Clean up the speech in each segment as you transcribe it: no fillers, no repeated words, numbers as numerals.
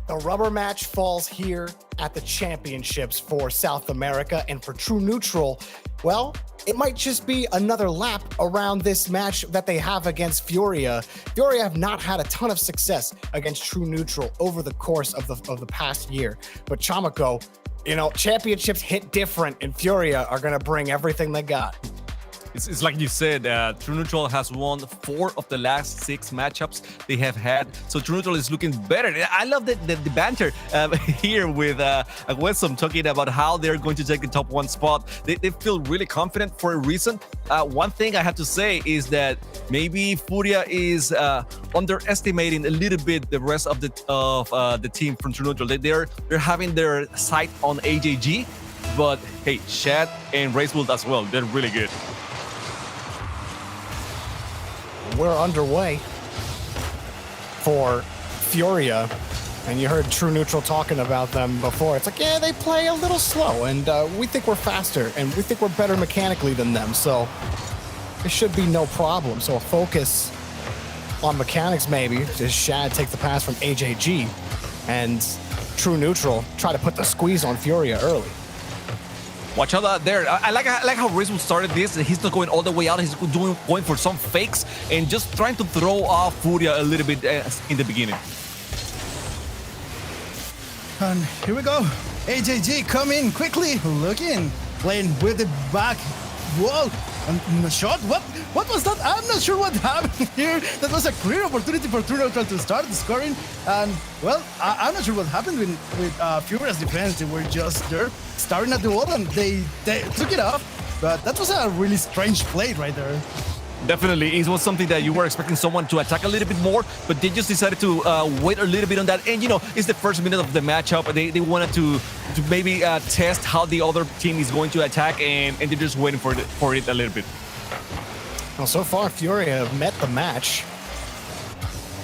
The rubber match falls here at the championships for South America, and for True Neutral, well, it might just be another lap around this match that they have against FURIA. FURIA have not had a ton of success against True Neutral over the course of the past year. But Chamako, you know, championships hit different, and FURIA are going to bring everything they got. It's like you said, True Neutral has won 4 of the last 6 matchups they have had. So True Neutral is looking better. I love the banter here with Wessom talking about how they're going to take the top 1 spot. They feel really confident for a reason. One thing I have to say is that maybe FURIA is underestimating a little bit the rest of the team from True Neutral. They're having their sight on AJG, but hey, Shad and Racebull as well. They're really good. We're underway for FURIA, and you heard True Neutral talking about them before. It's like, yeah, they play a little slow, and we think we're faster, and we think we're better mechanically than them, so it should be no problem. So a focus on mechanics maybe, as Shad take the pass from AJG, and True Neutral try to put the squeeze on FURIA early. Watch out there. I like how Racebull started this. He's not going all the way out. He's going for some fakes and just trying to throw off FURIA a little bit in the beginning. And here we go. AJG come in quickly, looking, playing with the back wall. And the shot, what was that? I'm not sure what happened here. That was a clear opportunity for True Neutral to start scoring. And, well, I'm not sure what happened with FURIA's defense. They were just there, starting at the wall, and they took it off. But that was a really strange play right there. Definitely, it was something that you were expecting someone to attack a little bit more, but they just decided to wait a little bit on that. And, you know, it's the first minute of the matchup. They wanted to maybe test how the other team is going to attack, and they're just waiting for it a little bit. Well, so far, FURIA have met the match.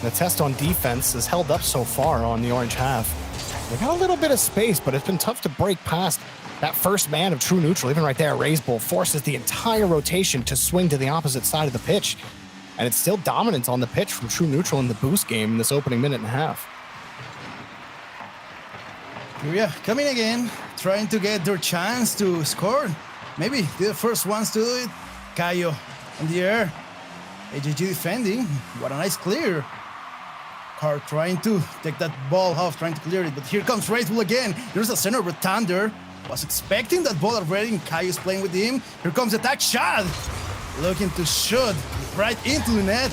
The test on defense has held up so far on the orange half. They got a little bit of space, but it's been tough to break past that first man of True Neutral. Even right there, Racebull forces the entire rotation to swing to the opposite side of the pitch. And it's still dominant on the pitch from True Neutral in the boost game in this opening minute and a half. FURIA coming again, trying to get their chance to score. Maybe they're the first ones to do it. Kayo in the air. AJG defending. What a nice clear. Car trying to take that ball off, trying to clear it. But here comes Racebull again. There's a center, but Thunder was expecting that ball already, and Kayo's playing with him. Here comes attack Shad, looking to shoot right into the net.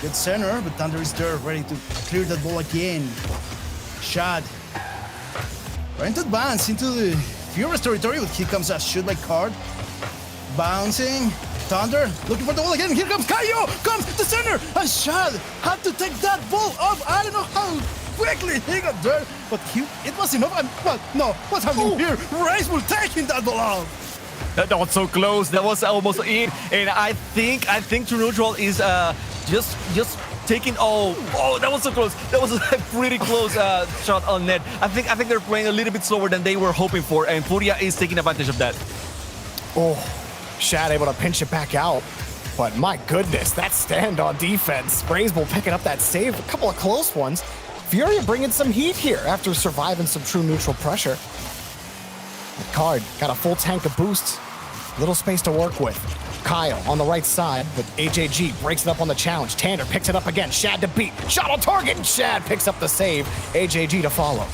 Good center, but Thunder is there, ready to clear that ball again. Shad trying to advance into the FURIA's territory, but here comes a shoot by Card. Bouncing. Thunder looking for the ball again. Here comes Kayo, comes the center, and Shad had to take that ball off. I don't know how quickly he got there, but it was enough. But no, what's happening here? Racebull taking that ball off. That was so close. That was almost in, and I think True Neutral is just taking. Oh, that was so close. That was a pretty close shot on net. I think they're playing a little bit slower than they were hoping for, and FURIA is taking advantage of that. Oh, Shad able to pinch it back out. But my goodness, that stand on defense. Racebull picking up that save, a couple of close ones. FURIA bringing some heat here after surviving some True Neutral pressure. Card got a full tank of boosts. Little space to work with. Kyle on the right side, but AJG breaks it up on the challenge. Tander picks it up again. Shad to beat. Shot on target, and Shad picks up the save. AJG to follow.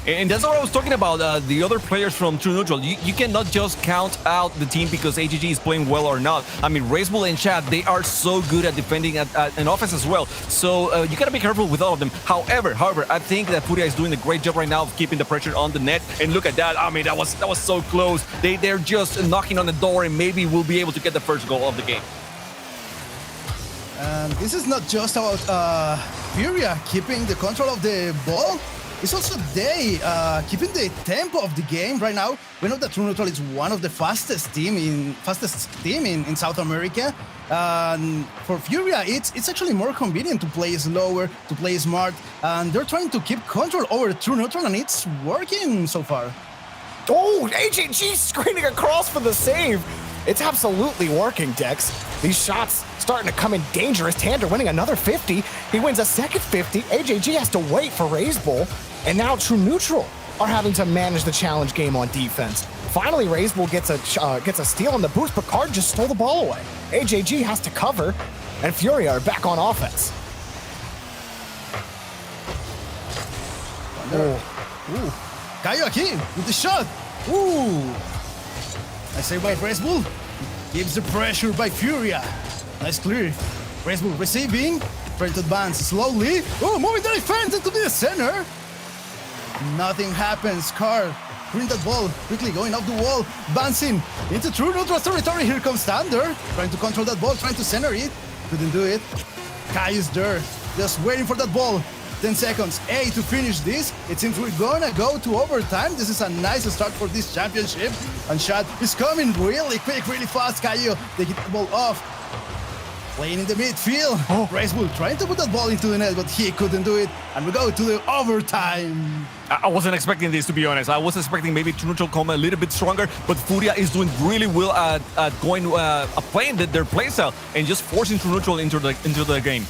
And that's what I was talking about, the other players from True Neutral. You cannot just count out the team because AGG is playing well or not. I mean, Racebull and Shad, they are so good at defending at an offense as well. So you gotta be careful with all of them. However, I think that FURIA is doing a great job right now of keeping the pressure on the net. And look at that. I mean, that was so close. They're just knocking on the door, and maybe we'll be able to get the first goal of the game. And this is not just about FURIA keeping the control of the ball. It's also they keeping the tempo of the game right now. We know that True Neutral is one of the fastest team in South America. For FURIA, it's actually more convenient to play slower, to play smart, and they're trying to keep control over True Neutral, and it's working so far. Oh, AJG screening across for the save. It's absolutely working, Dex. These shots starting to come in dangerous. Tander winning another 50. He wins a second 50. AJG has to wait for RazeBull, and now True Neutral are having to manage the challenge game on defense. Finally, RazeBull gets a steal on the boost, but Card just stole the ball away. AJG has to cover, and FURIA are back on offense. Ooh. Caio aqui with the shot. Ooh. I say by RazeBull. Gives the pressure by FURIA. Nice clear. RazeBull receiving. Trying to advance slowly. Oh, moving the defense into the center. Nothing happens. Card bring that ball quickly going off the wall, bouncing into True Neutral territory. Here comes Thunder, trying to control that ball, trying to center it. Couldn't do it. Kai is there, just waiting for that ball. 10 seconds, to finish this. It seems we're gonna go to overtime. This is a nice start for this championship. And shot is coming really quick, really fast. Caio, they get the ball off. Playing in the midfield. RazeBull trying to put that ball into the net, but he couldn't do it. And we go to the overtime. I wasn't expecting this, to be honest. I was expecting maybe True Neutral come a little bit stronger, but FURIA is doing really well at playing their playstyle and just forcing True Neutral into the game.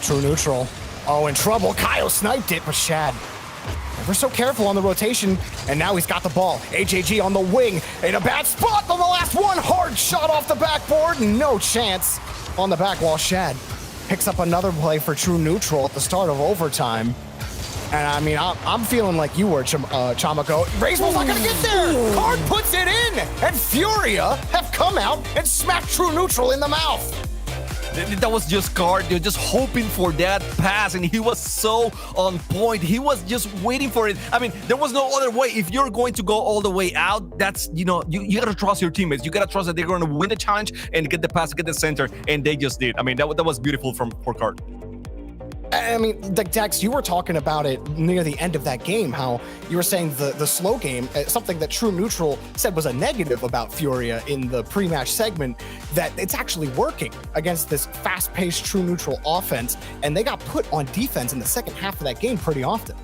True Neutral. Oh, in trouble. Caio sniped it, but Shad never so careful on the rotation, and now he's got the ball. AJG on the wing in a bad spot on the last one. Hard shot off the backboard. No chance on the back wall. Shad picks up another play for True Neutral at the start of overtime. And I mean, I'm feeling like you were, Chamako. RazeBull's not gonna get there. Card puts it in, and FURIA have come out and smacked True Neutral in the mouth. That was just Card. They're just hoping for that pass, and he was so on point. He was just waiting for it. I mean, there was no other way. If you're going to go all the way out, that's, you gotta trust your teammates. You gotta trust that they're going to win the challenge and get the pass, get the center, and they just did. I mean, that was beautiful for Card. I mean, Dex, you were talking about it near the end of that game, how you were saying the slow game, something that True Neutral said was a negative about FURIA in the pre-match segment, that it's actually working against this fast-paced True Neutral offense, and they got put on defense in the second half of that game pretty often.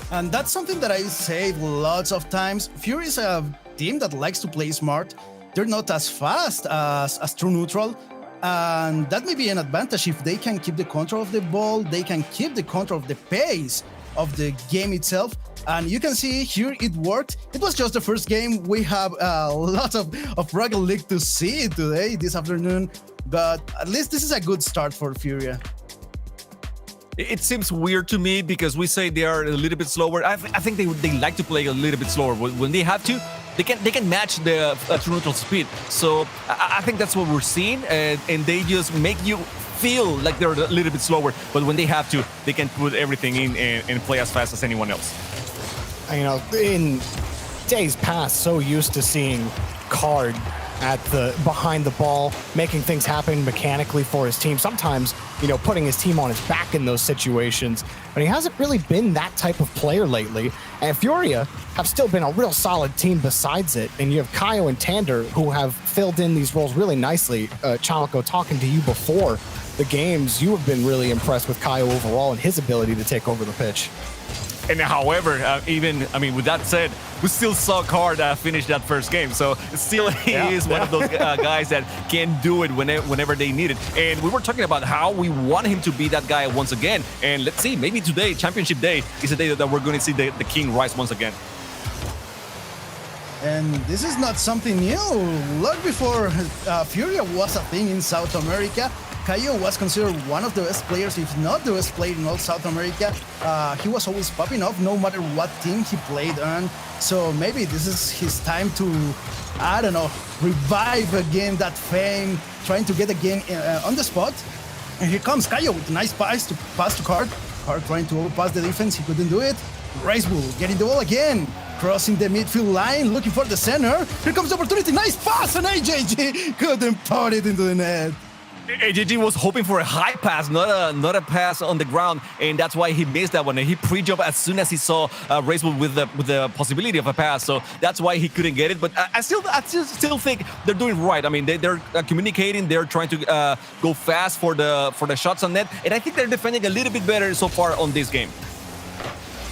And that's something that I say lots of times. FURIA is a team that likes to play smart. They're not as fast as True Neutral. And that may be an advantage if they can keep the control of the ball, they can keep the control of the pace of the game itself. And you can see here it worked. It was just the first game. We have a lot of Rocket League to see today, this afternoon. But at least this is a good start for FURIA. It seems weird to me because we say they are a little bit slower. I think they like to play a little bit slower. When they have to, they can match the True Neutral speed. So I think that's what we're seeing, and they just make you feel like they're a little bit slower. But when they have to, they can put everything in and play as fast as anyone else. You know, in days past, so used to seeing Card at the behind the ball, making things happen mechanically for his team. Sometimes, putting his team on his back in those situations. But he hasn't really been that type of player lately. And FURIA have still been a real solid team besides it. And you have Caio and Tander who have filled in these roles really nicely. Chamako, talking to you before the games, you have been really impressed with Caio overall and his ability to take over the pitch. And however, with that said, we still saw Card finish that first game. So still he is one of those guys that can do it whenever they need it. And we were talking about how we want him to be that guy once again. And let's see, maybe today, Championship Day, is a day that we're going to see the King rise once again. And this is not something new. Long before FURIA was a thing in South America, Caio was considered one of the best players, if not the best player in all South America. He was always popping up no matter what team he played on. So maybe this is his time to, revive again that fame, trying to get again on the spot. And here comes Caio with a nice pass to Card. Card trying to overpass the defense, he couldn't do it. RazeBull getting the ball again, crossing the midfield line, looking for the center. Here comes the opportunity, nice pass, and AJG couldn't put it into the net. AJG was hoping for a high pass, not a pass on the ground, and that's why he missed that one. And he pre-jumped as soon as he saw RazeBull with the possibility of a pass, so that's why he couldn't get it. But I still think they're doing right. I mean, they're communicating, they're trying to go fast for the shots on net, and I think they're defending a little bit better so far on this game.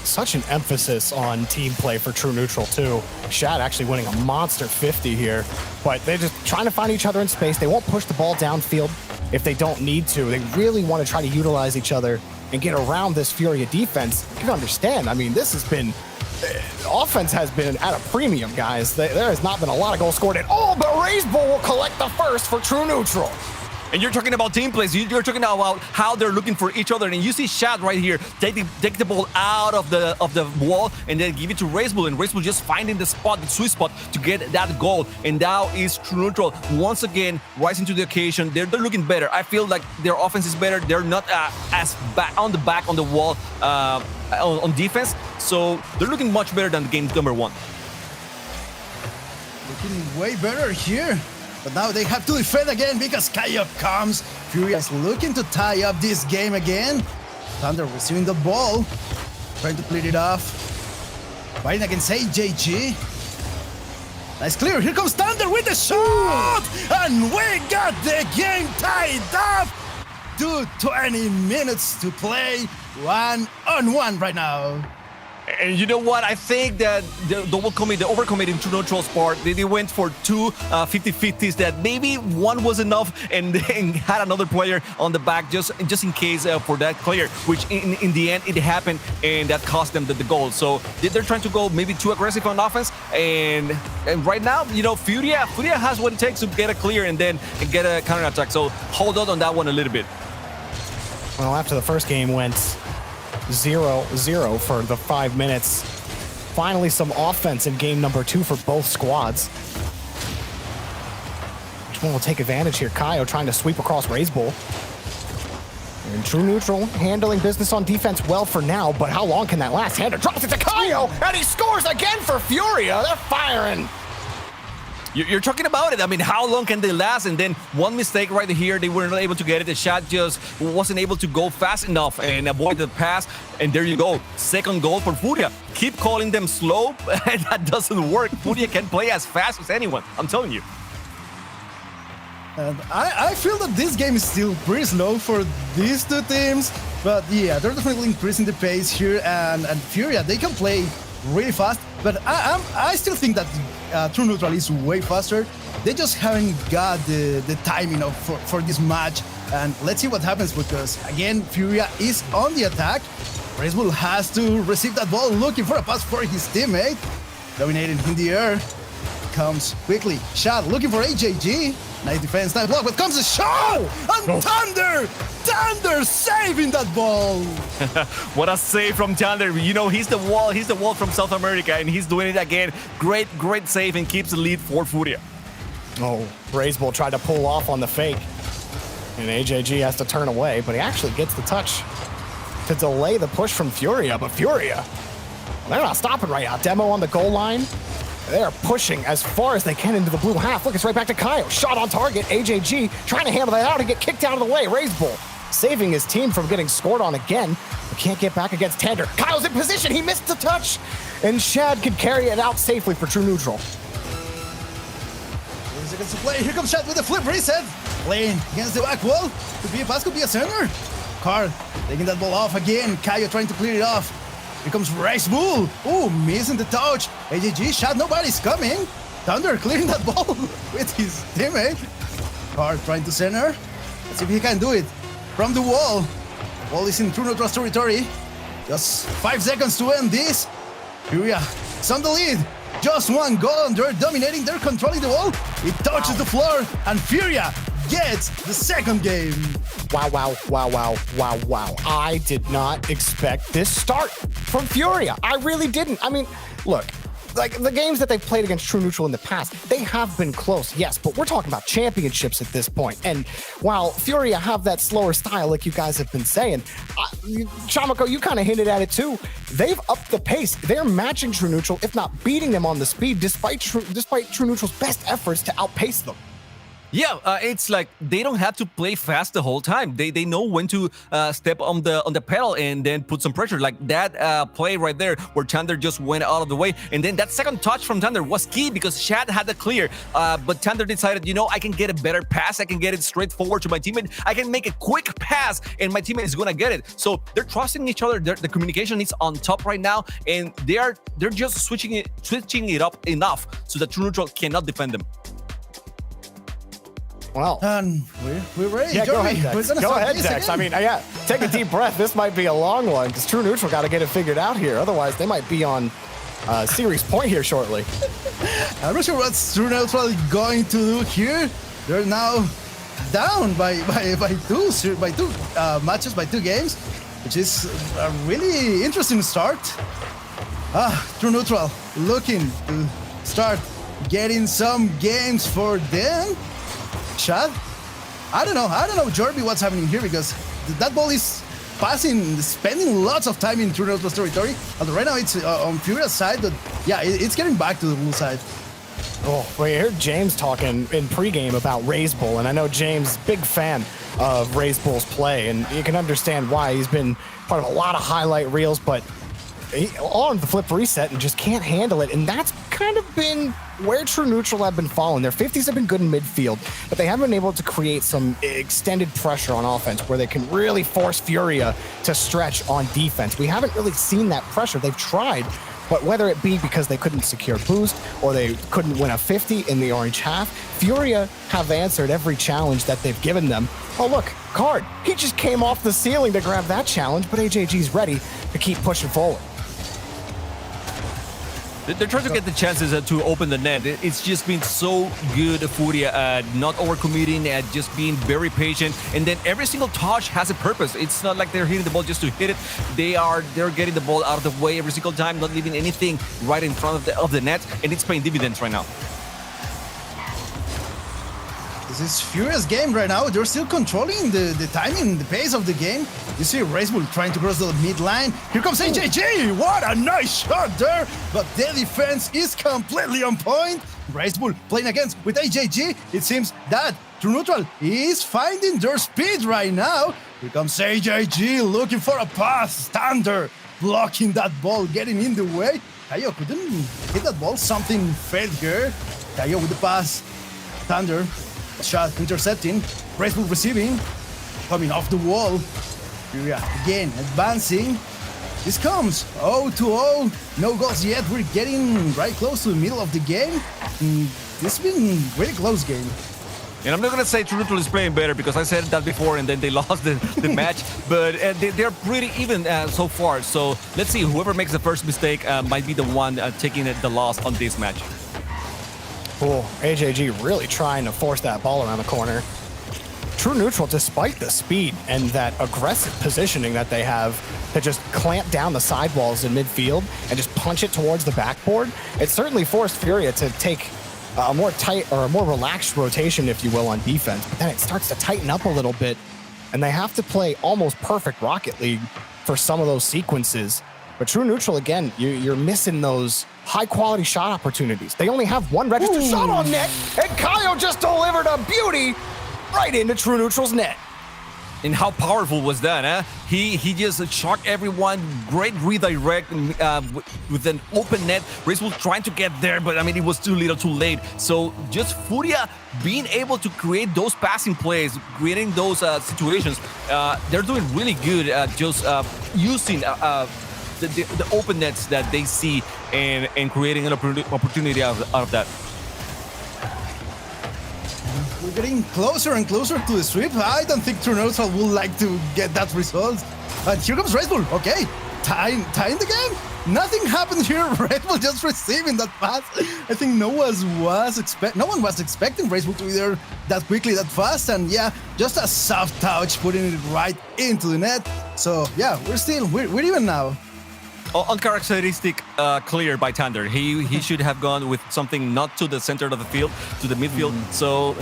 Such an emphasis on team play for True Neutral too. Shad actually winning a monster 50 here, but they're just trying to find each other in space. They won't push the ball downfield if they don't need to. They really want to try to utilize each other and get around this Furia defense. You can understand, I mean, this has been, offense has been at a premium, guys. There has not been a lot of goals scored at all, but Razebull will collect the first for True Neutral. And you're talking about team plays. You're talking about how they're looking for each other. And you see Shad right here take the ball out of the wall and then give it to Razebull. And Razebull just finding the spot, the sweet spot to get that goal. And now is True Neutral once again rising to the occasion. They're looking better. I feel like their offense is better. They're not as back on the wall on defense. So they're looking much better than game number 1. Looking way better here. But now they have to defend again because Kaio comes. Furia is looking to tie up this game again. Thunder receiving the ball, trying to clear it off. Fighting against AJG. Nice clear. Here comes Thunder with the shot! And we got the game tied up! 20 minutes to play 1-on-1 right now. And you know what? I think that the overcommit in True Neutral's part, they went for two 50-50s that maybe one was enough and then had another player on the back just in case for that player, which in the end it happened and that cost them the goal. So they're trying to go maybe too aggressive on offense, and right now, you know, Furia has what it takes to get a clear and then get a counter attack. So hold on that one a little bit. Well, after the first game went 0-0 for the 5 minutes. Finally, some offense in game number 2 for both squads. Which one will take advantage here? Kaio trying to sweep across Razebull. And True Neutral handling business on defense well for now, but how long can that last? Hander drops it to Kaio, and he scores again for Furia. They're firing. You're talking about it. I mean, how long can they last? And then one mistake right here, they were not able to get it. The shot just wasn't able to go fast enough and avoid the pass. And there you go. Second goal for Furia. Keep calling them slow, and that doesn't work. Furia can play as fast as anyone. I'm telling you. And I feel that this game is still pretty slow for these two teams. But yeah, they're definitely increasing the pace here. And Furia, they can play really fast. But I still think that True Neutral is way faster. They just haven't got the timing for this match. And let's see what happens, because again, Furia is on the attack. Razebull has to receive that ball, looking for a pass for his teammate. Dominating in the air. Comes quickly. Shad looking for AJG. Nice defense, nice block, but comes a shot! And Thunder saving that ball! What a save from Thunder. You know, he's the wall from South America, and he's doing it again. Great save, and keeps the lead for Furia. Oh, Razebull tried to pull off on the fake. And AJG has to turn away, but he actually gets the touch to delay the push from Furia. But Furia, they're not stopping right now. Demo on the goal line. They're pushing as far as they can into the blue half. Look, it's right back to Kaio. Shot on target. AJG trying to handle that out and get kicked out of the way. Razebull saving his team from getting scored on again. But can't get back against Tander. Kaio's in position. He missed the touch. And Shad can carry it out safely for True Neutral. 30 seconds to play. Here comes Shad with the flip reset. Playing against the back wall. Could be a pass, could be a center. Carl taking that ball off again. Kaio trying to clear it off. Here comes Razebull. Ooh, missing the touch. AJG shot, nobody's coming. Thunder clearing that ball with his teammate. Carl trying to center. Let's see if he can do it. From the wall. Ball is in True Neutral's territory. Just 5 seconds to end this. Furia is on the lead. Just one goal, and they're dominating. They're controlling the ball. It touches the floor, and Furia gets the second game. Wow. I did not expect this start from Furia. I really didn't. I mean, look, like the games that they've played against True Neutral in the past, they have been close, yes, but we're talking about championships at this point. And while Furia have that slower style, like you guys have been saying, Chamako, you kind of hinted at it too. They've upped the pace. They're matching True Neutral, if not beating them on the speed, despite True Neutral's best efforts to outpace them. Yeah, it's like they don't have to play fast the whole time. They know when to step on the pedal and then put some pressure. Like that play right there where Thunder just went out of the way, and then that second touch from Thunder was key because Shad had the clear, but Thunder decided, you know, I can get a better pass. I can get it straight forward to my teammate. I can make a quick pass, and my teammate is gonna get it. So they're trusting each other. The communication is on top right now, and they're just switching it up enough so that True Neutral cannot defend them. Well, And we're ready. yeah, Joey. go ahead, We're Dex. gonna Go start ahead, this Dex. I again. mean, yeah, take a deep breath. This might be a long one because True Neutral got to get it figured out here. Otherwise, they might be on series point here shortly. I'm not sure what True Neutral going to do here. They're now down by two matches, by 2 games, which is a really interesting start. True Neutral looking to start getting some games for them. Shad, I don't know, Jorby, what's happening here, because that ball is passing, spending lots of time in True Neutral's territory. And right now it's on Furia's side, but yeah, it's getting back to the blue side. Oh, well, you heard James talking in pregame about Raise Bull, and I know James, big fan of Raise Bull's play, and you can understand why. He's been part of a lot of highlight reels, but on the flip reset and just can't handle it, and that's kind of been where True Neutral have been falling. Their 50s have been good in midfield, but they haven't been able to create some extended pressure on offense where they can really force Furia to stretch on defense. We haven't really seen that pressure. They've tried, but whether it be because they couldn't secure boost or they couldn't win a 50 in the orange half, Furia have answered every challenge that they've given them. Oh, look, Card. He just came off the ceiling to grab that challenge, but AJG's ready to keep pushing forward. They're trying to get the chances to open the net. It's just been so good, Furia, not overcommitting, just being very patient. And then every single touch has a purpose. It's not like they're hitting the ball just to hit it. They're getting the ball out of the way every single time, not leaving anything right in front of the net, and it's paying dividends right now. This is Furia's game right now. They're still controlling the timing, the pace of the game. You see Raise Bull trying to cross the mid line. Here comes AJG. What a nice shot there. But their defense is completely on point. Raise Bull playing against with AJG. It seems that True Neutral is finding their speed right now. Here comes AJG looking for a pass. Thunder blocking that ball, getting in the way. Kayo couldn't hit that ball. Something failed here. Kayo with the pass. Thunder. Shot intercepting, Raise Bull receiving, coming off the wall. Furia again advancing. This comes 0-0, no goals yet. We're getting right close to the middle of the game. This has been a really close game. And I'm not going to say True Neutral is playing better because I said that before and then they lost the match, but they're pretty even so far. So let's see, whoever makes the first mistake might be the one taking the loss on this match. Oh, AJG really trying to force that ball around the corner. True Neutral, despite the speed and that aggressive positioning that they have to just clamp down the sidewalls in midfield and just punch it towards the backboard, it certainly forced Furia to take a more tight or a more relaxed rotation, if you will, on defense. But then it starts to tighten up a little bit, and they have to play almost perfect Rocket League for some of those sequences. But True Neutral, again, you're missing those high-quality shot opportunities. They only have one registered shot on net, and Kayo just delivered a beauty right into True Neutral's net. And how powerful was that, huh? He just shocked everyone. Great redirect with an open net. Race was trying to get there, but I mean, it was too little, too late. So just Furia being able to create those passing plays, creating those situations, they're doing really good at just using the open nets that they see and creating an opportunity out of that. We're getting closer and closer to the sweep. I don't think True Neutral would like to get that result. And here comes Raise Bull. Okay, tying the game. Nothing happened here. Raise Bull just receiving that pass. I think no one was expecting Raise Bull to be there that quickly, that fast. And yeah, just a soft touch, putting it right into the net. So yeah, we're even now. Uncharacteristic clear by Thunder. He should have gone with something not to the center of the field, to the midfield. So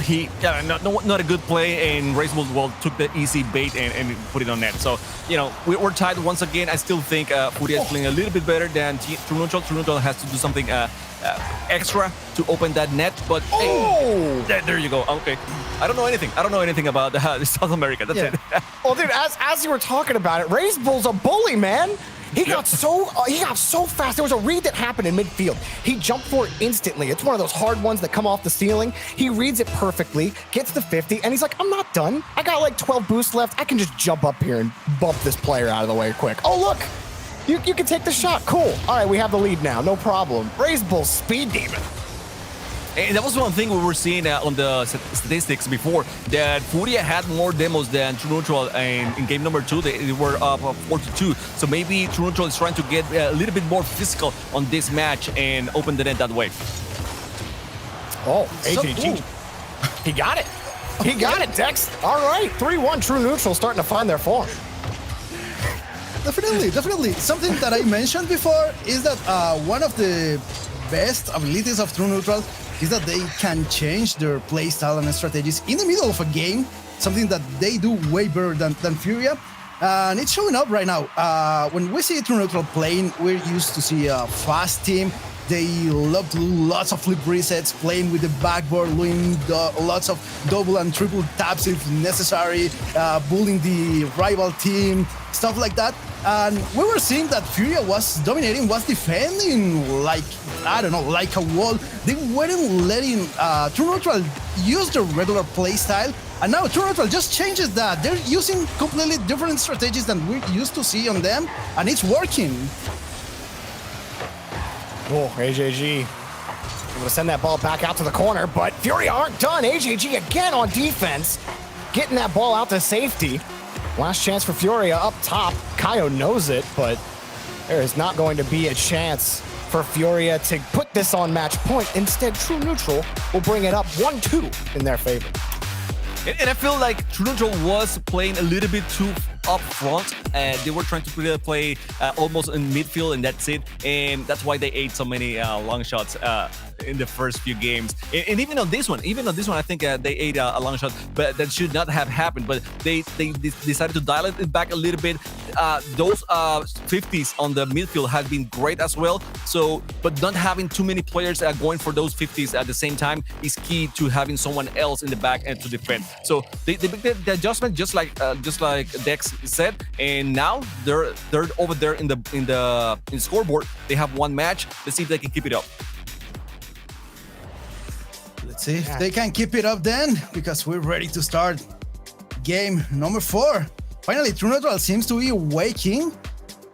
not a good play, and Race Bull took the easy bait and put it on net. So, you know, we're tied once again. I still think Furia is playing a little bit better than True Neutral. True Neutral has to do something extra to open that net. But hey, there you go. Okay, I don't know anything about South America. That's it. Well, dude, as you were talking about it, RazeBull's a bully, man. He got so fast. There was a read that happened in midfield. He jumped for it instantly. It's one of those hard ones that come off the ceiling. He reads it perfectly, gets to 50, and he's like, I'm not done. I got like 12 boosts left. I can just jump up here and bump this player out of the way quick. Oh, look. You can take the shot. Cool. All right, we have the lead now. No problem. RazeBull's speed demon. And that was one thing we were seeing on the statistics before, that FURIA had more demos than True Neutral in game number 2. They were up 4-2. So maybe True Neutral is trying to get a little bit more physical on this match and open the net that way. Oh, AJG. He got it. He got it, Dex. All right, 3-1 True Neutral starting to find their form. Definitely. Something that I mentioned before is that one of the best abilities of True Neutral is that they can change their playstyle and strategies in the middle of a game, something that they do way better than FURIA. And it's showing up right now. When we see True Neutral playing, we're used to see a fast team. They love to do lots of flip resets, playing with the backboard, doing lots of double and triple taps if necessary, bullying the rival team, stuff like that. And we were seeing that FURIA was dominating, was defending like, I don't know, like a wall. They weren't letting True Neutral use their regular playstyle. And now True Neutral just changes that. They're using completely different strategies than we used to see on them, and it's working. Oh, AJG able to send that ball back out to the corner, but FURIA aren't done. AJG again on defense, getting that ball out to safety. Last chance for FURIA up top. Kaio knows it, but there is not going to be a chance for FURIA to put this on match point. Instead, True Neutral will bring it up 1-2 in their favor. And I feel like True Neutral was playing a little bit too up front, and they were trying to play almost in midfield, and that's it. And that's why they ate so many long shots in the first few games. And even on this one, I think they ate a long shot, but that should not have happened. But they decided to dial it back a little bit. Those 50s on the midfield have been great as well. So, but not having too many players going for those 50s at the same time is key to having someone else in the back end to defend. So they make the adjustment just like Dex said, and now they're over there in the scoreboard. They have one match. Let's see if they can keep it up. Let's see if they can keep it up then, because we're ready to start game number 4. Finally, True Neutral seems to be waking,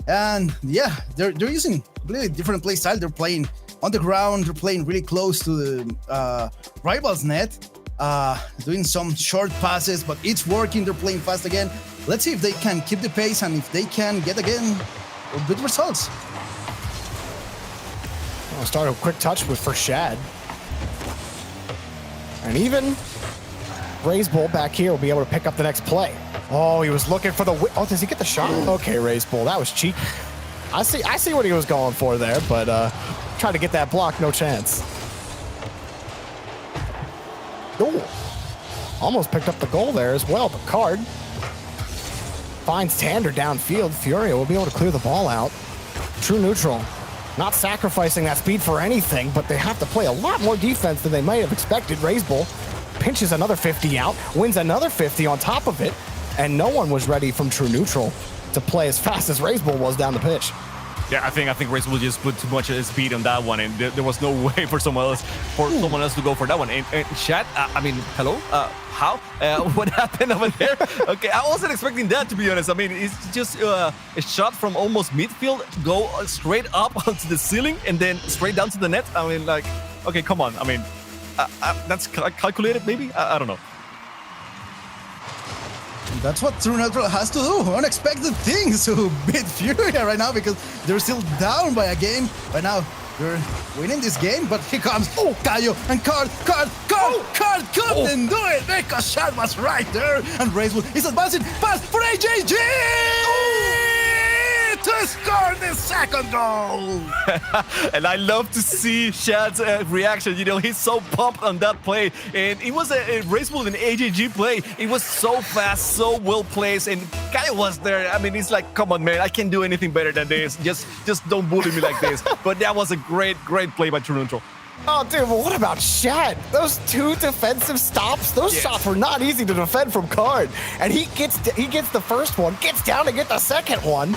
and yeah, they're using completely different play style. They're playing on the ground. They're playing really close to the rivals' net, doing some short passes, but it's working. They're playing fast again. Let's see if they can keep the pace and if they can get again good results. I'll start a quick touch with for Shad. And even RazeBull back here will be able to pick up the next play. Oh, he was looking for the... Oh, does he get the shot? Okay, RazeBull, that was cheeky. I see what he was going for there, but trying to get that block, no chance. Oh, almost picked up the goal there as well, but Card finds Tander downfield. FURIA will be able to clear the ball out. True Neutral not sacrificing that speed for anything, but they have to play a lot more defense than they might have expected. RazeBull pinches another 50 out, wins another 50 on top of it, and no one was ready from True Neutral to play as fast as RazeBull was down the pitch. Yeah, I think RazeBull just put too much speed on that one, and there was no way for someone else to go for that one. And Chat, I mean, hello, how? What happened over there? Okay, I wasn't expecting that, to be honest. I mean, it's just a shot from almost midfield, go straight up onto the ceiling, and then straight down to the net. I mean, like, okay, come on. I mean, that's calculated, maybe. I don't know. That's what True Neutral has to do. Unexpected things to beat FURIA right now, because they're still down by a game. Right now, they're winning this game, but here comes Kaio and Card couldn't do it because Shad was right there, and RazeBull is advancing. Pass for AJG! to score the second goal. And I love to see Shad's reaction. You know, he's so pumped on that play. And it was a Raceball and AJG play. It was so fast, so well placed. And Kaio was there. I mean, he's like, come on, man, I can't do anything better than this. Just don't bully me like this. But that was a great play by True Neutral. Oh, dude, but what about Shad? Those 2 defensive stops, those shots were not easy to defend from Card. And he gets the first one, gets down to get the second one.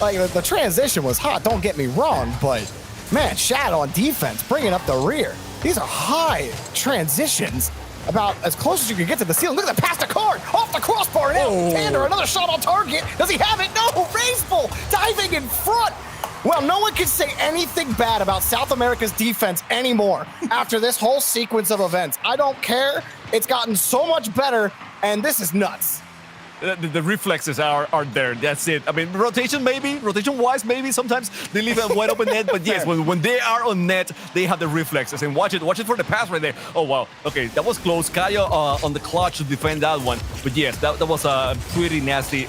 Like, the transition was hot, don't get me wrong, but man, Shad on defense, bringing up the rear. These are high transitions, about as close as you can get to the ceiling. Look at the pass to Card, off the crossbar now. Tander, another shot on target. Does he have it? No, Raceball diving in front. Well, no one can say anything bad about South America's defense anymore after this whole sequence of events. I don't care. It's gotten so much better, and this is nuts. The reflexes are there. That's it. I mean, rotation-wise, maybe sometimes they leave a wide open net. But yes, when they are on net, they have the reflexes. And watch it for the pass right there. Oh, wow. Okay, that was close. Kaio on the clutch to defend that one. But yes, that was a pretty nasty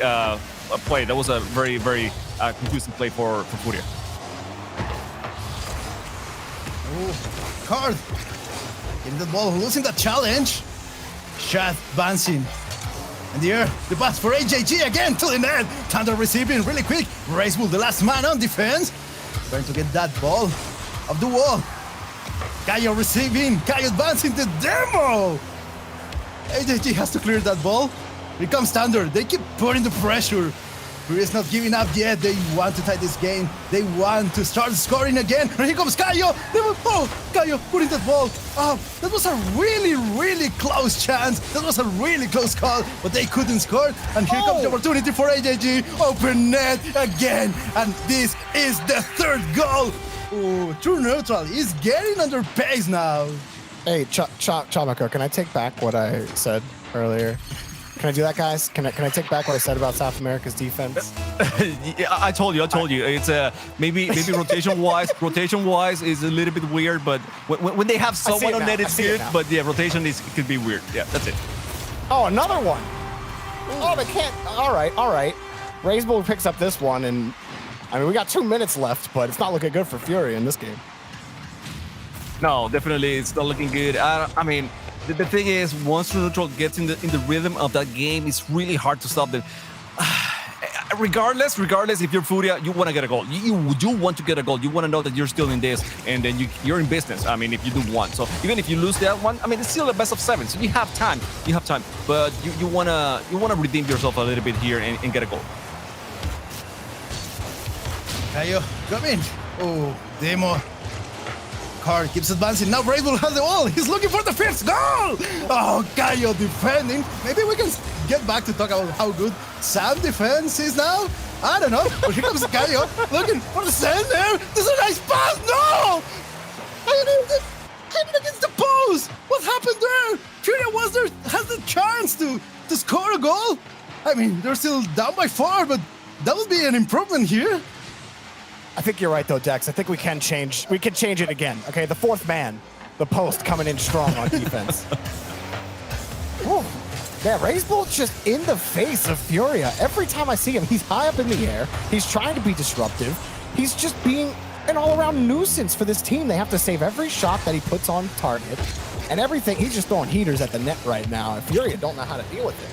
play. That was a very confusing play for FURIA. Oh, Card getting the ball, losing the challenge. Shad advancing. In the air, the pass for AJG again to the net. Thunder receiving really quick. Raceball, the last man on defense. Trying to get that ball off the wall. Kaio receiving. Kaio advancing the demo. AJG has to clear that ball. Here comes Thunder. They keep putting the pressure. FURIA is not giving up yet. They want to tie this game. They want to start scoring again. And here comes Kaio. Kaio putting that ball. Oh, that was a really close chance. That was a really close call, but they couldn't score. And here comes the opportunity for AJG. Open net again. And this is the third goal. Oh, True Neutral is getting under pace now. Hey, Chamako, can I take back what I said earlier? Can I do that, guys? Can I take back what I said about South America's defense? I told you. It's maybe rotation-wise is a little bit weird, but when they have someone on net, it's good. But yeah, rotation could be weird. Yeah, that's it. Oh, another one. Oh, they can't. All right. Raceball picks up this one, and I mean, we got 2 minutes left, but it's not looking good for FURIA in this game. No, definitely, it's not looking good. I mean, the thing is, once True Neutral gets in the rhythm of that game, it's really hard to stop them. Regardless, if you're FURIA, you want to get a goal. You do want to get a goal. You want to know that you're still in this, and then you're in business. I mean, if you do one. So even if you lose that one, I mean, it's still the best of 7. So you have time. But you wanna redeem yourself a little bit here and get a goal. Kaio, come in. Oh, demo. Card keeps advancing. Now Raceball has the ball. He's looking for the first goal. Oh, Kaio defending. Maybe we can get back to talk about how good Sam defense is now. I don't know. But here comes Kaio looking for the center. This is a nice pass. No! I against the post. What happened there? FURIA has the chance to score a goal. I mean, they're still down by 4, but that would be an improvement here. I think you're right, though, Dex. I think we can change it again. Okay, the fourth man, the post, coming in strong on defense. Ooh. Yeah, Raceball just in the face of FURIA. Every time I see him, he's high up in the air. He's trying to be disruptive. He's just being an all-around nuisance for this team. They have to save every shot that he puts on target. And everything, he's just throwing heaters at the net right now. And FURIA don't know how to deal with it.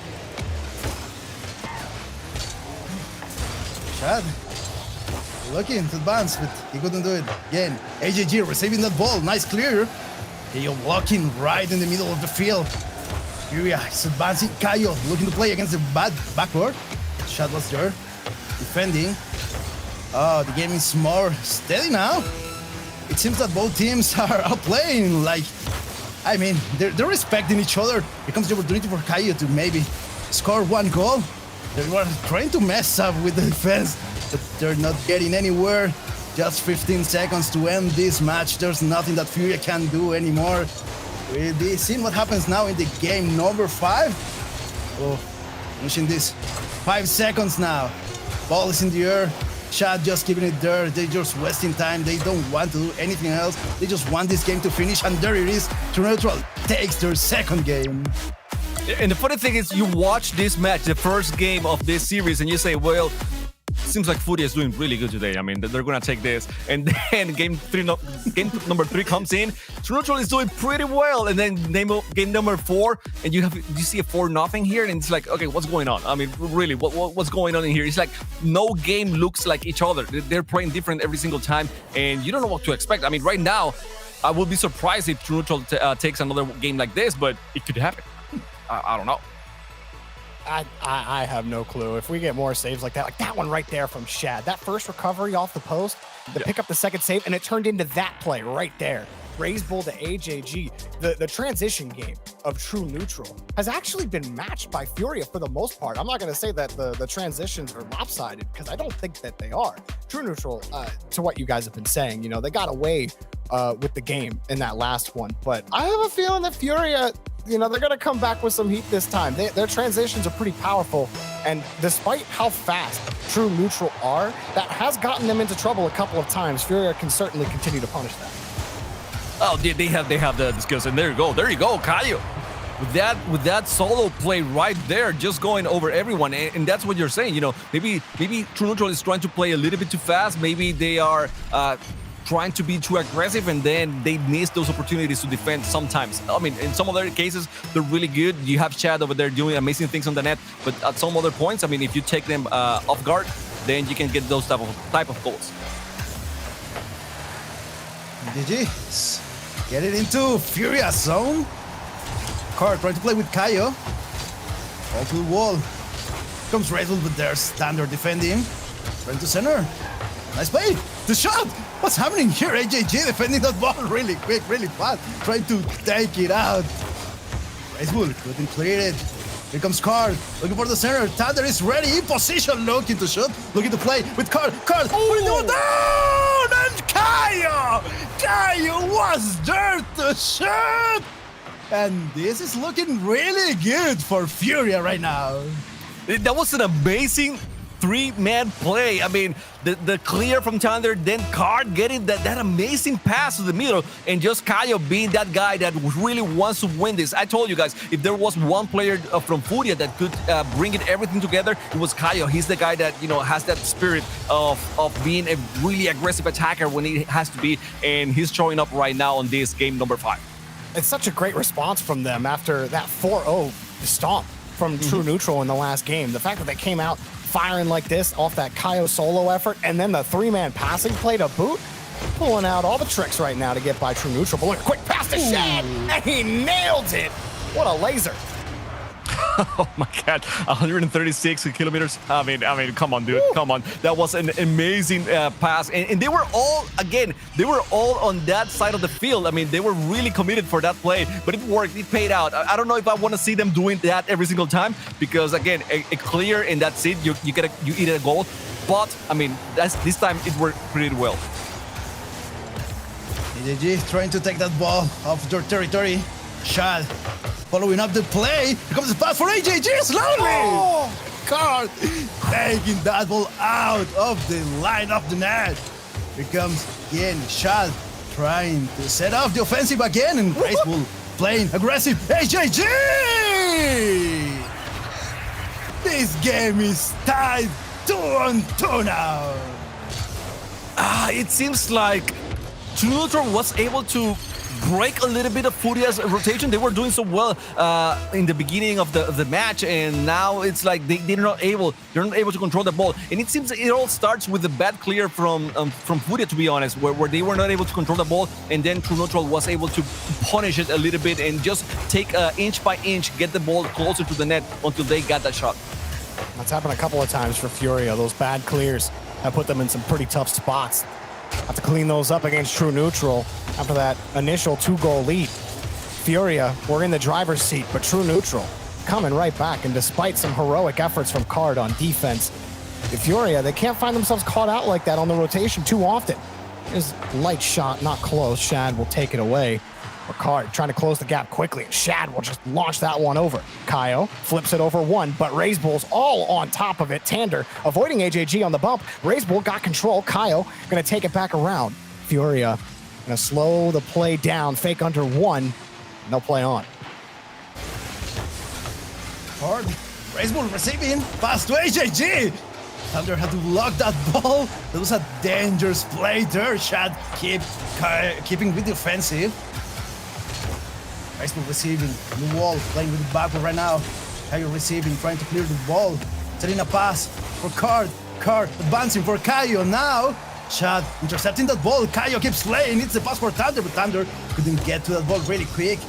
Shad looking to advance, but he couldn't do it. Again, AJG receiving that ball. Nice clear. Kaio walking right in the middle of the field. FURIA is advancing. Kaio looking to play against the bad backboard. Shad was there. Defending. Oh, the game is more steady now. It seems that both teams are outplaying. Like, I mean, they're respecting each other. Here comes the opportunity for Kaio to maybe score one goal. They were trying to mess up with the defense, but they're not getting anywhere. Just 15 seconds to end this match. There's nothing that FURIA can do anymore. We'll be seeing what happens now in the game number 5. Oh, finishing this. 5 seconds now. Ball is in the air. Shad just keeping it there. They're just wasting time. They don't want to do anything else. They just want this game to finish, and there it is. True Neutral takes their second game. And the funny thing is, you watch this match, the first game of this series, and you say, well, seems like FURIA is doing really good today. I mean, they're gonna take this, and then game number 3 comes in. True Neutral is doing pretty well, and then game number 4, and you see a 4-0 here, and it's like, okay, what's going on? I mean, really, what's going on in here? It's like no game looks like each other. They're playing different every single time, and you don't know what to expect. I mean, right now, I would be surprised if True Neutral takes another game like this, but it could happen. I don't know. I have no clue. If we get more saves like that one right there from Shad, that first recovery off the post, pick up the second save, and it turned into that play right there. Raise bull to AJG. The transition game of True Neutral has actually been matched by FURIA for the most part. I'm not going to say that the transitions are lopsided, because I don't think that they are. True Neutral, to what you guys have been saying, they got away with the game in that last one. But I have a feeling that FURIA, they're going to come back with some heat this time. Their transitions are pretty powerful. And despite how fast True Neutral are, that has gotten them into trouble a couple of times. FURIA can certainly continue to punish that. Oh, they have the skills, and there you go, Kaio. With that solo play right there, just going over everyone, and that's what you're saying. Maybe True Neutral is trying to play a little bit too fast. Maybe they are trying to be too aggressive, and then they miss those opportunities to defend sometimes. I mean, in some other cases, they're really good. You have Chad over there doing amazing things on the net, but at some other points, I mean, if you take them off guard, then you can get those type of goals. GG. Get it into FURIA zone. Card trying to play with Kaio. All to the wall. Comes Razel with their standard defending. Trying to center. Nice play. The shot. What's happening here? AJG defending that ball really quick, really fast. Trying to take it out. Razel couldn't clear it. Here comes Card. Looking for the center. Thunder is ready. In position. Looking to shoot. Looking to play with Card. Card. Putting it down. And Kaio. Kaio was there to shoot. And this is looking really good for FURIA right now. That was an amazing 3-man play. I mean, the clear from Thunder, then Card getting that amazing pass to the middle, and just Kaio being that guy that really wants to win this. I told you guys, if there was one player from FURIA that could bring everything together, it was Kaio. He's the guy that has that spirit of being a really aggressive attacker when he has to be, and he's showing up right now on this game number 5. It's such a great response from them after that 4-0 stomp from True Neutral in the last game. The fact that they came out firing like this off that Kaio solo effort, and then the 3-man passing play to boot, pulling out all the tricks right now to get by True Neutral. But look, quick pass to Shad, and he nailed it. What a laser. Oh my God, 136 kilometers. I mean, come on, dude, come on. That was an amazing pass, and they were all on that side of the field. I mean, they were really committed for that play, but it worked. It paid out. I don't know if I want to see them doing that every single time, because again, a clear and that's it. You eat a goal, but I mean, this time it worked pretty well. AJG trying to take that ball off their territory. Shad following up the play. Here comes the pass for AJG slowly. Oh, Card taking that ball out of the line of the net. Here comes again Shad trying to set off the offensive again, and Graceful playing aggressive. AJG! This game is tied 2-2 now. It seems like True Neutral was able to break a little bit of FURIA's rotation. They were doing so well in the beginning of the match, and now it's like they're not able to control the ball. And it seems it all starts with the bad clear from FURIA, to be honest, where they were not able to control the ball, and then True Neutral was able to punish it a little bit and just take inch by inch, get the ball closer to the net until they got that shot. That's happened a couple of times for FURIA. Those bad clears have put them in some pretty tough spots. Have to clean those up against True Neutral after that initial 2-goal lead. FURIA were in the driver's seat, but True Neutral coming right back, and despite some heroic efforts from Card on defense, the FURIA, they can't find themselves caught out like that on the rotation too often. His light shot, not close. Shad will take it away. But Card trying to close the gap quickly, and Shad will just launch that one over. Kaio flips it over one, but Razebull's all on top of it. Tander avoiding AJG on the bump. Razebull got control. Kaio gonna take it back around. FURIA gonna slow the play down, fake under one, and they'll play on. Card, Razebull receiving, pass to AJG. Thunder had to block that ball. That was a dangerous play there. Shad keeping with the offensive. Raceball receiving the wall, playing with the backboard right now. Kayo receiving, trying to clear the ball. Setting a pass for Card. Card advancing for Kayo now. Shad intercepting that ball. Kayo keeps playing. It's the pass for Thunder, but Thunder couldn't get to that ball really quick.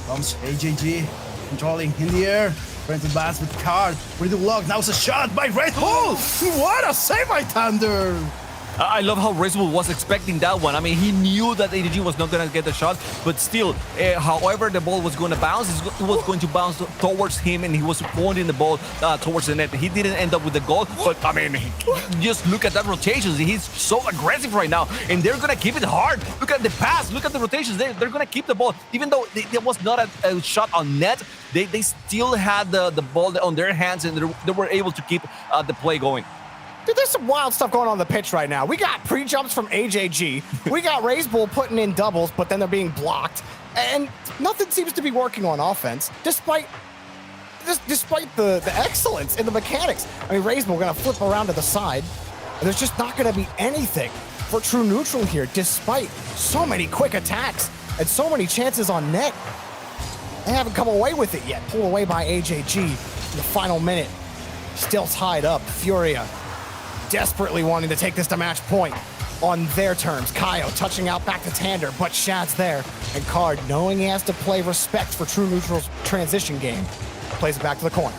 Comes AJG, controlling in the air. Trying to advance with Card. With the block. Now it's a shot by Raceball. What a save by Thunder. I love how Raceball was expecting that one. I mean, he knew that ADG was not going to get the shot, but still, however the ball was going to bounce, it was going to bounce towards him, and he was pointing the ball towards the net. He didn't end up with the goal, but I mean, just look at that rotations. He's so aggressive right now, and they're going to keep it hard. Look at the pass. Look at the rotations. They're going to keep the ball. Even though there was not a shot on net, they still had the ball on their hands, and they were able to keep the play going. Dude, there's some wild stuff going on the pitch right now. We got pre-jumps from AJG. We got Raceball putting in doubles, but then they're being blocked. And nothing seems to be working on offense, despite the excellence in the mechanics. I mean, Raceball going to flip around to the side, and there's just not going to be anything for True Neutral here, despite so many quick attacks and so many chances on net. They haven't come away with it yet. Pulled away by AJG in the final minute. Still tied up. FURIA desperately wanting to take this to match point on their terms. Kayo touching out back to Tander, but Shad's there. And Card, knowing he has to play respect for True Neutral's transition game, plays it back to the corner.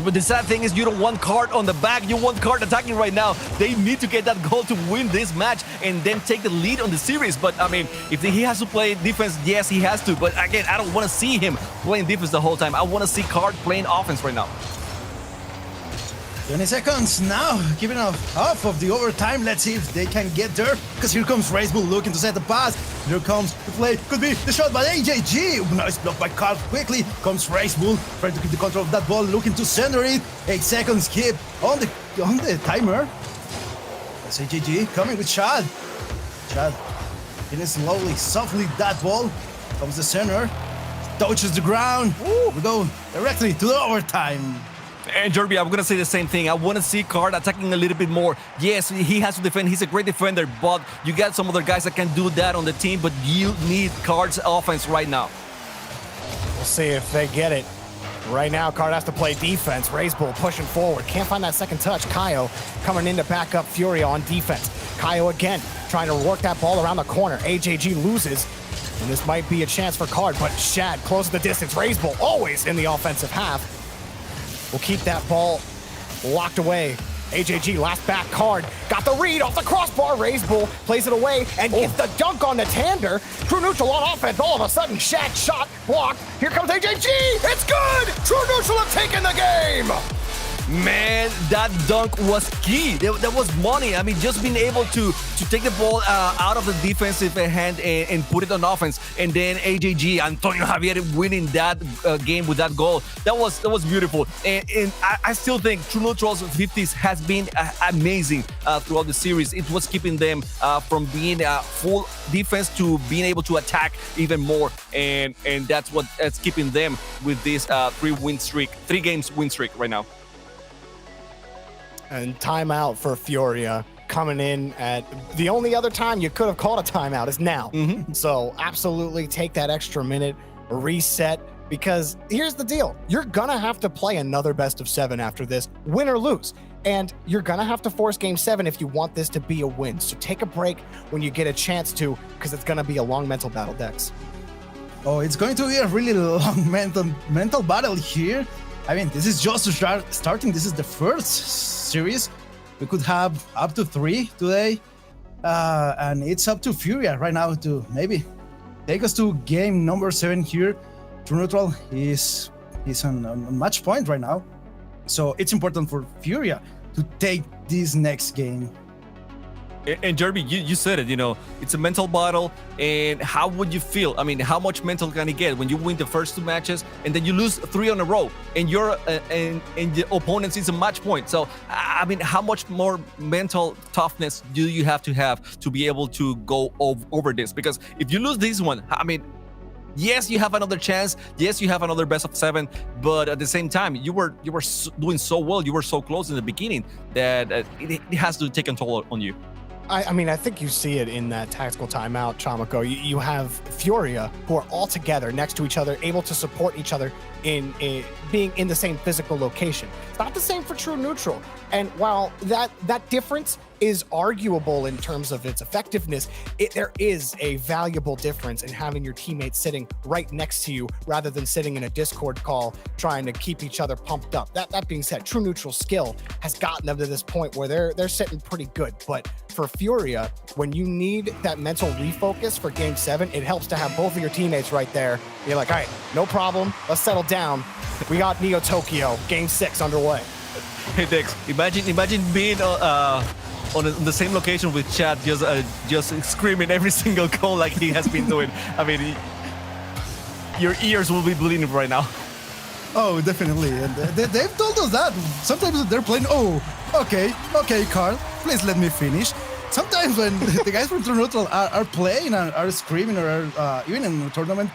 But the sad thing is you don't want Card on the back. You want Card attacking right now. They need to get that goal to win this match and then take the lead on the series. But, I mean, if he has to play defense, yes, he has to. But, again, I don't want to see him playing defense the whole time. I want to see Card playing offense right now. 20 seconds now, giving half of the overtime. Let's see if they can get there, because here comes Raceball looking to set the pass. Here comes the play, could be the shot by AJG. Nice block by Carl. Quickly comes Raceball, trying to keep the control of that ball, looking to center it. 8 seconds keep on the timer. That's AJG coming with Shad. Shad hitting slowly, softly that ball. Comes the center, touches the ground. We go directly to the overtime. And Jerby, I'm going to say the same thing. I want to see Card attacking a little bit more. Yes, he has to defend. He's a great defender, but you got some other guys that can do that on the team, but you need Card's offense right now. We'll see if they get it. Right now, Card has to play defense. Raceball pushing forward. Can't find that second touch. Kayo coming in to back up FURIA on defense. Kayo again trying to work that ball around the corner. AJG loses. And this might be a chance for Card, but Shad closes the distance. Raceball always in the offensive half. We'll keep that ball locked away. AJG last back. Card got the read off the crossbar. Raceball plays it away and gets the dunk on the Tander. True Neutral on offense. All of a sudden, Shad shot blocked. Here comes AJG. It's good. True Neutral have taken the game. Man, that dunk was key. That was money. I mean, just being able to take the ball out of the defensive hand and put it on offense. And then AJG, Antonio Javier winning that game with that goal. That was beautiful. And I still think True Neutral's 50s has been amazing throughout the series. It was keeping them from being full defense to being able to attack even more. And that's what's keeping them with this 3 games win streak right now. And timeout for FURIA coming in at the only other time you could have called a timeout is now. So absolutely take that extra minute, reset, because here's the deal. You're gonna have to play another best of 7 after this, win or lose. And you're gonna have to force game 7 if you want this to be a win. So take a break when you get a chance to, because it's gonna be a long mental battle, Dex. Oh, it's going to be a really long mental battle here. I mean, this is just starting. This is the first series. We could have up to 3 today. And it's up to FURIA right now to maybe take us to game number 7 here. True Neutral is on match point right now. So it's important for FURIA to take this next game. And Jerby, you said it, you know, it's a mental battle. And how would you feel? I mean, how much mental can you get when you win the first 2 matches and then you lose 3 on a row and you're and the opponent is a match point? So, I mean, how much more mental toughness do you have to be able to go over this? Because if you lose this one, I mean, Yes, you have another chance. Yes, you have another best of 7, but at the same time, you were doing so well. You were so close in the beginning that it has to take control on you. I mean, I think you see it in that tactical timeout, Chamako. You have Furia, who are all together next to each other, able to support each other in being in the same physical location. It's not the same for True Neutral. And while that difference is arguable in terms of its effectiveness, there is a valuable difference in having your teammates sitting right next to you rather than sitting in a Discord call trying to keep each other pumped up. That being said, True Neutral skill has gotten them to this point where they're sitting pretty good. But for Furia, when you need that mental refocus for Game 7, it helps to have both of your teammates right there. You're like, all right, no problem. Let's settle down. We got Neo Tokyo, Game 6 underway. Hey Dex, imagine being on the same location with Chad, just screaming every single call like he has been doing. I mean, your ears will be bleeding right now. Oh, definitely. And they've told us that. Sometimes they're playing, oh, okay, Carl, please let me finish. Sometimes when the guys from True Neutral are playing and are screaming or are, even in a tournament,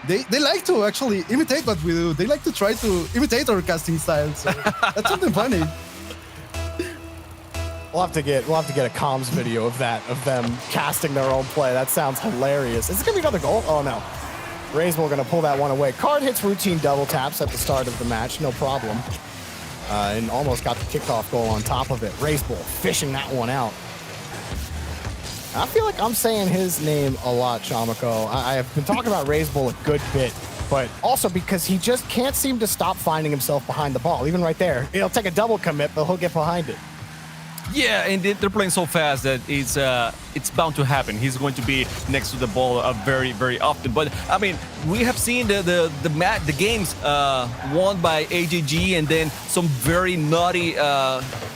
they like to actually imitate what we do. They like to try to imitate our casting style. So that's something funny. We'll have to get a comms video of them casting their own play. That sounds hilarious. Is it gonna be another goal? Oh no. Raisbull gonna pull that one away. Card hits routine double taps at the start of the match, no problem. And almost got the kickoff goal on top of it. Raisbull fishing that one out. I feel like I'm saying his name a lot, Chamako. I have been talking about Raisbull a good bit, but also because he just can't seem to stop finding himself behind the ball. Even right there, he'll take a double commit, but he'll get behind it. Yeah, and they're playing so fast that it's bound to happen. He's going to be next to the ball very, very often. But I mean, we have seen the games won by AJG, and then some very naughty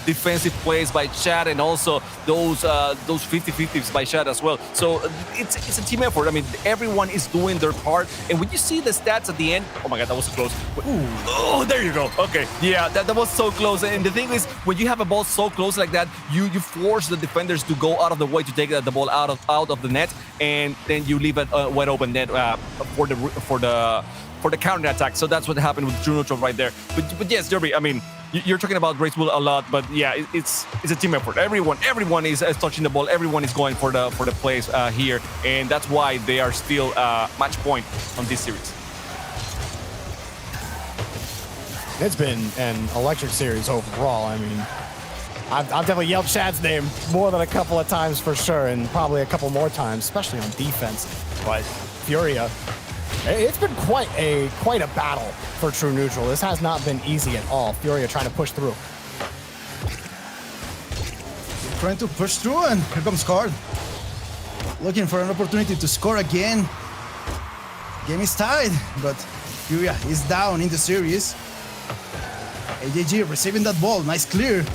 defensive plays by Chad, and also those 50-50s by Chad as well. So it's a team effort. I mean, everyone is doing their part. And when you see the stats at the end, oh my God, that was so close. Ooh, oh, there you go. Okay, yeah, that was so close. And the thing is, when you have a ball so close like that, you force the defenders to go out of the way to take the ball out of the net, and then you leave it wide open net for the counter attack. So that's what happened with True Neutral right there. But yes, Derby, I mean, you're talking about Raisbull a lot, but yeah, it's a team effort. Everyone is touching the ball. Everyone is going for the plays here, and that's why they are still match point on this series. It's been an electric series overall. I mean, I've definitely yelled Chad's name more than a couple of times for sure, and probably a couple more times, especially on defense. But Furia, it's been quite a battle for True Neutral. This has not been easy at all. Furia trying to push through. Trying to push through, and here comes Card. Looking for an opportunity to score again. Game is tied, but Furia is down in the series. AJG receiving that ball, nice clear.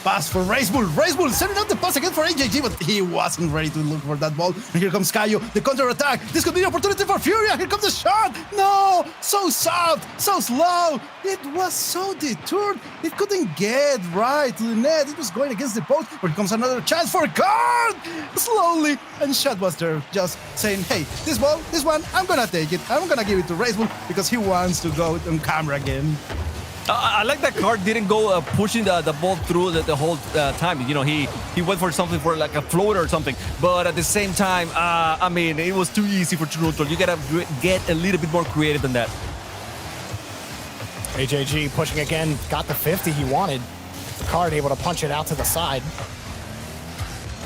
Pass for Raisbull. Raisbull sending out the pass again for AJG, but he wasn't ready to look for that ball. And here comes Kaio, the counter attack. This could be the opportunity for Furia. Here comes the shot. No, so soft, so slow. It was so detoured. It couldn't get right to the net. It was going against the post. Here comes another chance for Card. Slowly, and Shot was there, just saying, hey, this ball, this one, I'm gonna take it. I'm gonna give it to Raisbull because he wants to go on camera again. I like that Card didn't go pushing the ball through the whole time. You know, he went for something for like a floater or something. But at the same time, I mean, it was too easy for True Neutral. You gotta get a little bit more creative than that. AJG pushing again, got the 50 he wanted. Card able to punch it out to the side.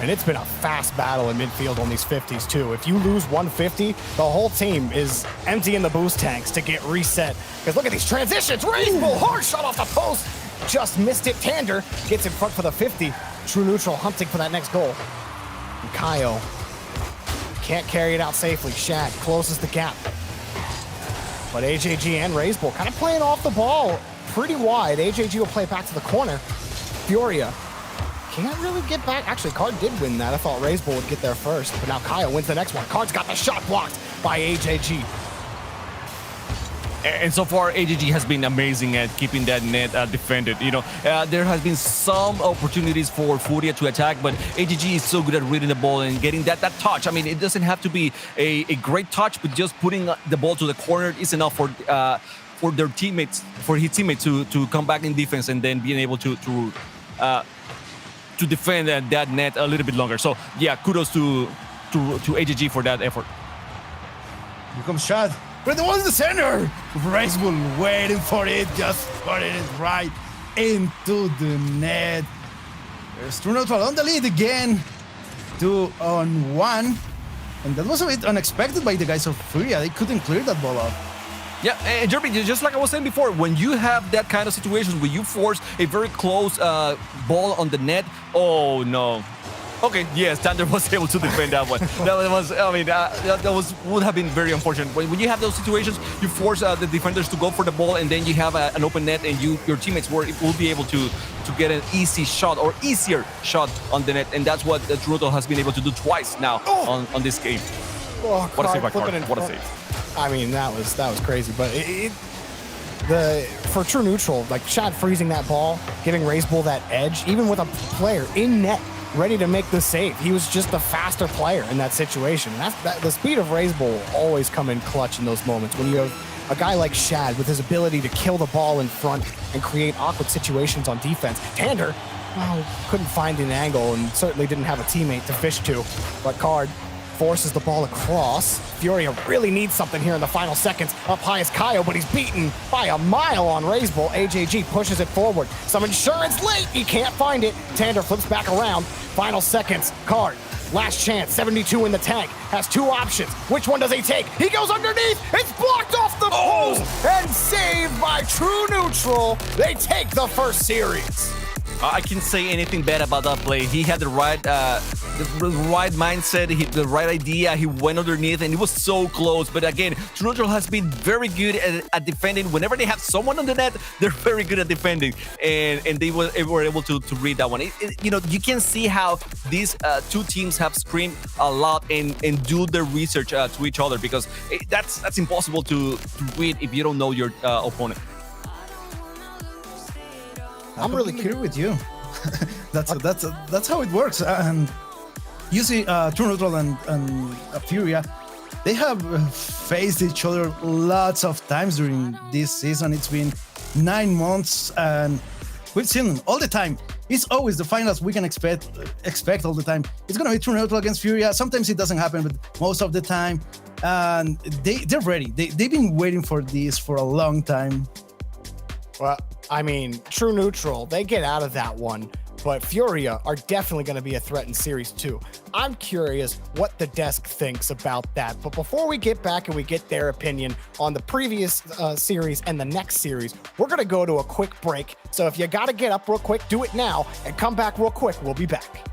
And it's been a fast battle in midfield on these 50s too. If you lose 150, the whole team is emptying the boost tanks to get reset. Because look at these transitions. Rainbow, hard shot off the post. Just missed it. Tander gets in front for the 50. True Neutral hunting for that next goal. And Kaio can't carry it out safely. Shad closes the gap. But AJG and Raisbull kind of playing off the ball pretty wide. AJG will play back to the corner. Furia can't really get back. Actually, Card did win that. I thought Raisbull would get there first, but now Kaio wins the next one. Card's got the shot blocked by AJG. And so far, AGG has been amazing at keeping that net defended. There has been some opportunities for FURIA to attack, but AGG is so good at reading the ball and getting that touch. I mean, it doesn't have to be a great touch, but just putting the ball to the corner is enough for their teammates, for his teammate to come back in defense and then being able to defend that net a little bit longer. So yeah, kudos to AGG for that effort. Here comes Shad. But the one's the center. Braceball waiting for it, just putting it right into the net. There's True Neutral on the lead again. 2-on-1. And that was a bit unexpected by the guys of FURIA. They couldn't clear that ball off. Yeah, and Jeremy, just like I was saying before, when you have that kind of situation where you force a very close ball on the net, oh no. Okay, yes, Thunder was able to defend that one. That would have been very unfortunate. When you have those situations, you force the defenders to go for the ball, and then you have an open net, and your teammates will be able to get an easy shot or easier shot on the net, and that's what True Neutral has been able to do twice now on this game. Oh, what a save by Card! What a save! I mean, that was crazy, but for True Neutral, like Shad freezing that ball, giving Razebull that edge, even with a player in net ready to make the save. He was just the faster player in that situation. And the speed of Razebull will always come in clutch in those moments when you have a guy like Shad with his ability to kill the ball in front and create awkward situations on defense. Tander, couldn't find an angle and certainly didn't have a teammate to fish to, but Card forces the ball across. FURIA really needs something here in the final seconds. Up high is Kaio, but he's beaten by a mile on Razebull. AJG pushes it forward. Some insurance late. He can't find it. Tander flips back around. Final seconds. Card. Last chance. 72 in the tank. Has two options. Which one does he take? He goes underneath. It's blocked off the post and saved by True Neutral. They take the first series. I can't say anything bad about that play. He had the right mindset, the right idea. He went underneath, and it was so close. But again, True Neutral has been very good at defending. Whenever they have someone on the net, they're very good at defending, and they were able to read that one. You can see how these two teams have screamed a lot and do their research to each other, because that's impossible to read if you don't know your opponent. I'm really curious with you. that's how it works. And you see, True Neutral and FURIA, they have faced each other lots of times during this season. It's been 9 months, and we've seen them all the time. It's always the finals we can expect all the time. It's gonna be True Neutral against FURIA. Sometimes it doesn't happen, but most of the time, and they're ready. They've been waiting for this for a long time. Well, I mean, True Neutral, they get out of that one, but FURIA are definitely going to be a threat in Series 2. I'm curious what the desk thinks about that. But before we get back and we get their opinion on the previous series and the next series, we're going to go to a quick break. So if you got to get up real quick, do it now and come back real quick. We'll be back.